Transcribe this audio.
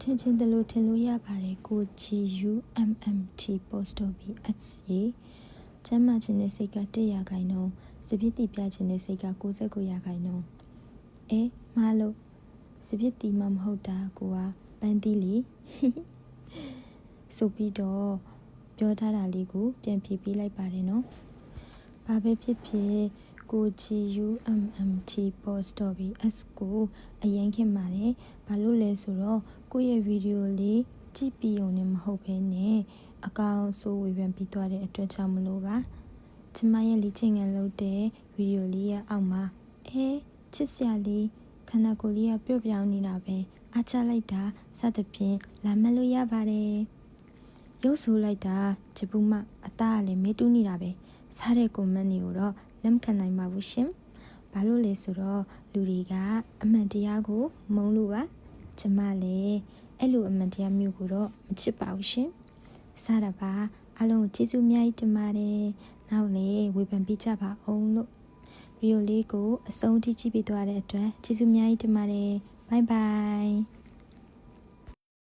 ထင်ချင်းတလို့ထင်လို့ရပါတယ်ကို GUMMT post OBS ရေကျမ်းမာခြင်းနဲ့စိတ်က100%စပြစ်တီပြခြင်းနဲ့စိတ်က99%မားလို့စပြစ်တီမှမဟုတ်တာကိုကပန်းသီးလီဆိုပြီးတော့ပြောထားတာလေးကိုပြန်ဖြေပေးလိုက်ပါတယ်နော်ဘာပဲဖြစ်ဖြစ်ကို GUMMT post OBS ကိုအရင်ခင်ပါတယ်ဘာလို့လဲဆိုတော့ကိုယ့်ရဲ့ဗီဒီယိုလေးကြည့်ပြီးုံနဲ့မဟုတ်ဘဲနဲ့အကောင်ဆိုဝေဖန်ပြီးသွားတဲ့အတွက်ကြောင့်မလို့ပါကျမရဲ့လေ့ကျင့်ခန်းလုပ်တဲ့ဗီဒီယိုလေးရဲ့အောက်မှာချစ်စရာလေးခန္ဓာကိုယ်လေးကပျော့ပြောင်းနေတာပဲအားချလိုက်တာစသဖြင့်လာမှတ်လို့ရပါတယ်ရုပ်ဆိုးလိုက်တာချပူမအသားကလည်းမဲတူးနေတာပဲစားတဲ့ကွန်မန့်တွေကိုတော့လက်မခံနိုင်ပါဘူးရှင်ဘာလို့လဲဆိုတော့လူတွေကအမှန်တရားကိုမုန်းလို့ပါကျမလည်းအဲ့လိုအမှန်တရားမျိုးကိုတော့မချစ်ပါဘူးရှင်စားတာပါအားလုံးကျေးဇူးအများကြီးတင်ပါတယ်နောက်လည်းဝေဖန်ပေးကြပါအောင်လို့ဗီဒီယိုလေးကိုအဆုံးထိကြည့်ပေးသွားတဲ့အတွက်ကျေးဇူးအများကြီးတင်ပါတယ်ဘိုင်ဘိုင်